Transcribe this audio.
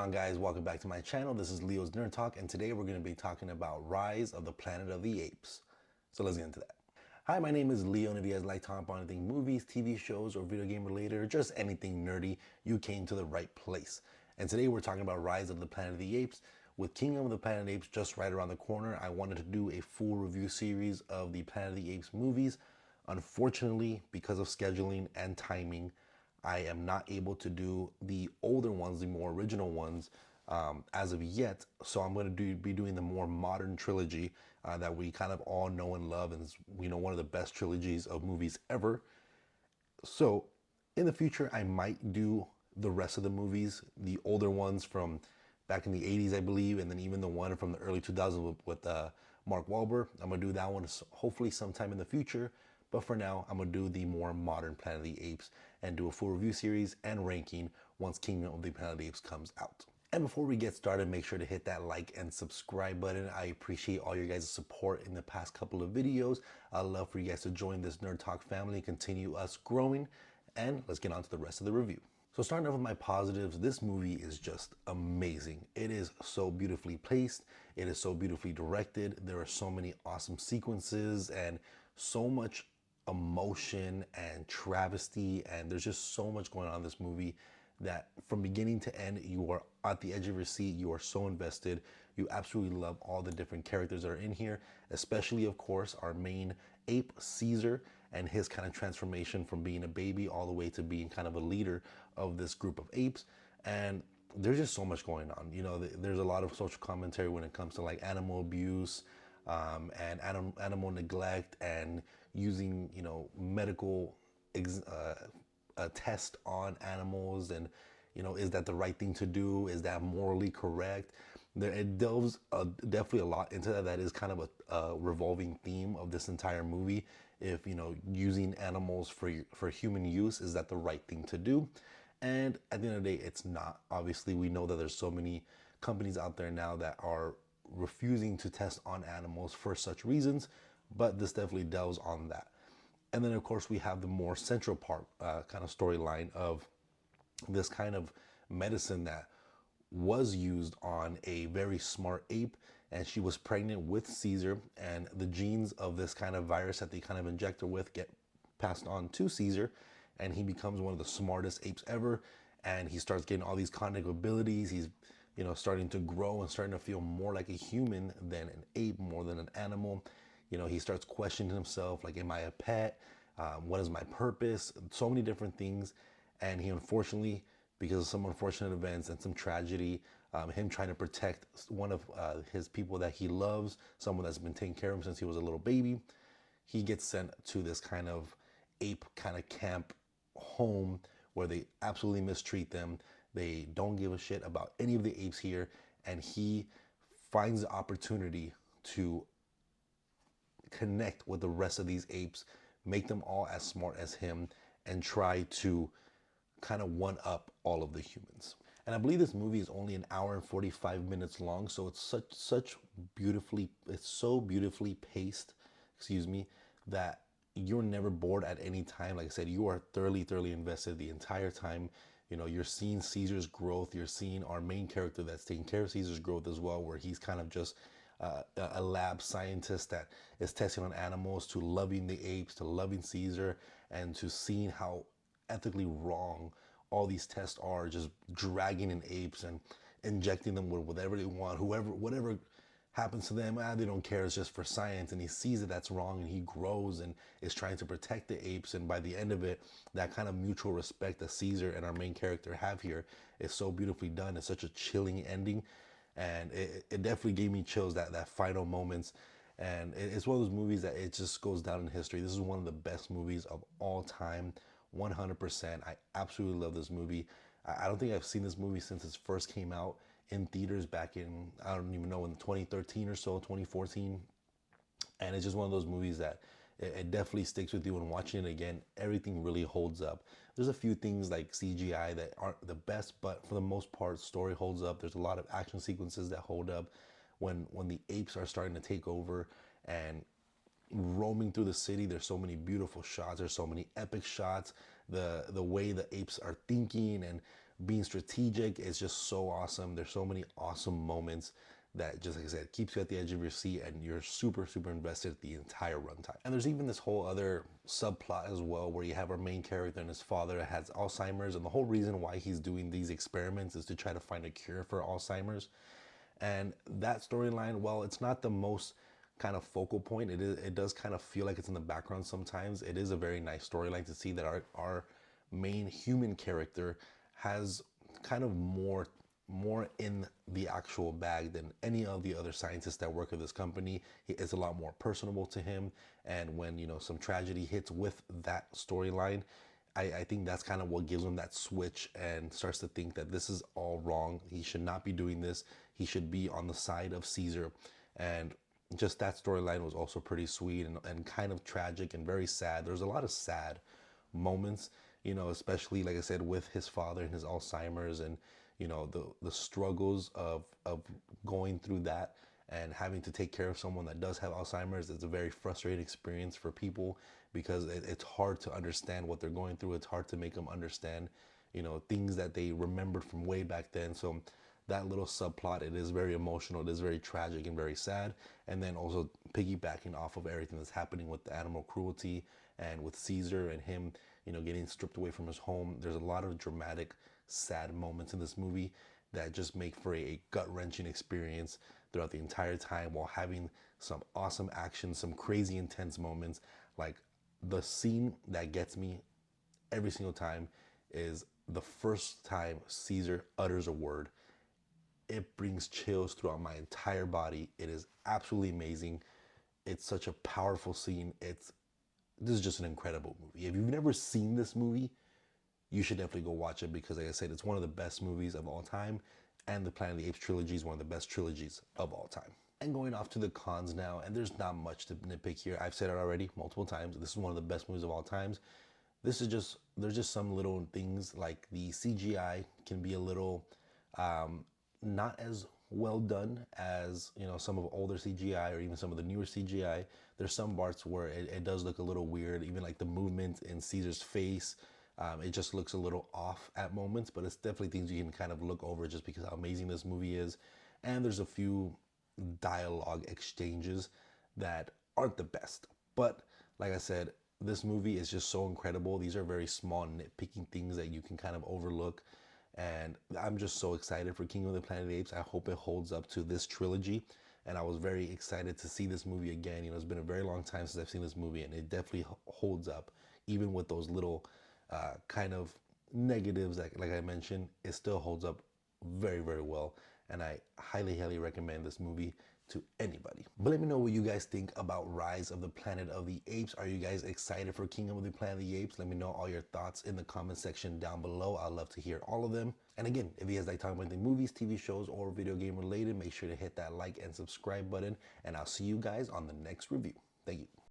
on, guys? Welcome back to my channel. This is Leo's Nerd Talk, and today we're going to be talking about Rise of the Planet of the Apes. So let's get into that. Hi, my name is Leo, and if you guys like talking about anything movies, TV shows, or video game related, or just anything nerdy, you came to the right place. And today we're talking about Rise of the Planet of the Apes. With Kingdom of the Planet of the Apes just right around the corner, I wanted to do a full review series of the Planet of the Apes movies. Unfortunately, because of scheduling and timing, I am not able to do the older ones, the more original ones, as of yet. So I'm going to be doing the more modern trilogy that we kind of all know and love, and is, we know, one of the best trilogies of movies ever. So in the future, I might do the rest of the movies, the older ones from back in the 80s, I believe, and then even the one from the early 2000s with Mark Wahlberg. I'm going to do that one hopefully sometime in the future. But for now, I'm going to do the more modern Planet of the Apes and do a full review series and ranking once Kingdom of the Planet of the Apes comes out. And before we get started, make sure to hit that like and subscribe button. I appreciate all your guys' support in the past couple of videos. I'd love for you guys to join this Nerd Talk family and continue us growing. And let's get on to the rest of the review. So starting off with my positives, this movie is just amazing. It is so beautifully paced. It is so beautifully directed. There are so many awesome sequences and so much emotion and travesty, and there's just so much going on in this movie that from beginning to end you are at the edge of your seat. You are so invested. You absolutely love all the different characters that are in here, especially of course our main ape Caesar and his kind of transformation from being a baby all the way to being kind of a leader of this group of apes. And there's just so much going on. You know, there's a lot of social commentary when it comes to like animal abuse, and animal neglect, and using, you know, medical test on animals, and, you know, is that the right thing to do? Is that morally correct? It delves definitely a lot into that. That is kind of a revolving theme of this entire movie. If, you know, using animals for human use, is that the right thing to do? And at the end of the day, it's not. Obviously, we know that there's so many companies out there now that are refusing to test on animals for such reasons, but this definitely delves on that. And then of course we have the more central part, kind of storyline of this kind of medicine that was used on a very smart ape, and she was pregnant with Caesar, and the genes of this kind of virus that they kind of inject her with get passed on to Caesar, and he becomes one of the smartest apes ever, and he starts getting all these cognitive abilities. He's, you know, starting to grow and starting to feel more like a human than an ape, more than an animal. You know, he starts questioning himself, like, am I a pet? What is my purpose? So many different things. And he unfortunately, because of some unfortunate events and some tragedy, him trying to protect one of his people that he loves, someone that's been taking care of him since he was a little baby, he gets sent to this kind of ape kind of camp home where they absolutely mistreat them. They don't give a shit about any of the apes here, and he finds the opportunity to connect with the rest of these apes, make them all as smart as him, and try to kind of one up all of the humans. And I believe this movie is only an hour and 45 minutes long, so it's it's so beautifully paced, excuse me, that you're never bored at any time. Like I said, you are thoroughly invested the entire time. You know, you're seeing Caesar's growth. You're seeing our main character that's taking care of Caesar's growth as well, where he's kind of just a lab scientist that is testing on animals, to loving the apes, to loving Caesar, and to seeing how ethically wrong all these tests are, just dragging in apes and injecting them with whatever they want, whatever happens to them, they don't care, it's just for science. And he sees that that's wrong, and he grows and is trying to protect the apes. And by the end of it, that kind of mutual respect that Caesar and our main character have here is so beautifully done. It's such a chilling ending, and it definitely gave me chills, that final moments. And it's one of those movies that it just goes down in history. This is one of the best movies of all time, 100%. I absolutely love this movie. I don't think I've seen this movie since it first came out in theaters back in, I don't even know, in 2013 or so, 2014. And it's just one of those movies that it definitely sticks with you. And watching it again, everything really holds up. There's a few things like CGI that aren't the best, but for the most part, story holds up. There's a lot of action sequences that hold up. When the apes are starting to take over and roaming through the city, there's so many beautiful shots. There's so many epic shots. The way the apes are thinking and being strategic is just so awesome. There's so many awesome moments that, just like I said, keeps you at the edge of your seat and you're super, super invested the entire runtime. And there's even this whole other subplot as well where you have our main character and his father has Alzheimer's, and the whole reason why he's doing these experiments is to try to find a cure for Alzheimer's. And that storyline, well, it's not the most kind of focal point. It does kind of feel like it's in the background sometimes. It is a very nice storyline to see that our main human character has kind of more in the actual bag than any of the other scientists that work at this company. It's a lot more personable to him, and when some tragedy hits with that storyline, I think that's kind of what gives him that switch and starts to think that this is all wrong. He should not be doing this. He should be on the side of Caesar. And just that storyline was also pretty sweet and kind of tragic and very sad. There's a lot of sad moments, especially like I said, with his father and his Alzheimer's, and the struggles of going through that and having to take care of someone that does have Alzheimer's. It's a very frustrating experience for people because it's hard to understand what they're going through. It's hard to make them understand, things that they remembered from way back then. So that little subplot, it is very emotional, it is very tragic and very sad. And then also piggybacking off of everything that's happening with the animal cruelty and with Caesar and him, getting stripped away from his home. There's a lot of dramatic, sad moments in this movie that just make for a gut-wrenching experience throughout the entire time, while having some awesome action, some crazy intense moments. Like, the scene that gets me every single time is the first time Caesar utters a word. It brings chills throughout my entire body. It is absolutely amazing. It's such a powerful scene. This is just an incredible movie. If you've never seen this movie, you should definitely go watch it, because like I said, it's one of the best movies of all time, and the Planet of the Apes trilogy is one of the best trilogies of all time. And going off to the cons now, and there's not much to nitpick here. I've said it already multiple times. This is one of the best movies of all times. There's just some little things, like the CGI can be a little not as well done as some of older CGI or even some of the newer CGI. There's some parts where it does look a little weird, even like the movement in Caesar's face. It just looks a little off at moments, but it's definitely things you can kind of look over just because how amazing this movie is. And there's a few dialogue exchanges that aren't the best. But like I said, this movie is just so incredible. These are very small, nitpicking things that you can kind of overlook. And I'm just so excited for King of the Planet of the Apes. I hope it holds up to this trilogy. And I was very excited to see this movie again. It's been a very long time since I've seen this movie, and it definitely holds up, even with those little kind of negatives, like I mentioned. It still holds up very, very well, and I highly, highly recommend this movie to anybody. But let me know what you guys think about Rise of the Planet of the Apes. Are you guys excited for Kingdom of the Planet of the Apes? Let me know all your thoughts in the comment section down below. I'd love to hear all of them. And again, if you guys like talking about the movies, TV shows, or video game related, make sure to hit that like and subscribe button, and I'll see you guys on the next review. Thank you.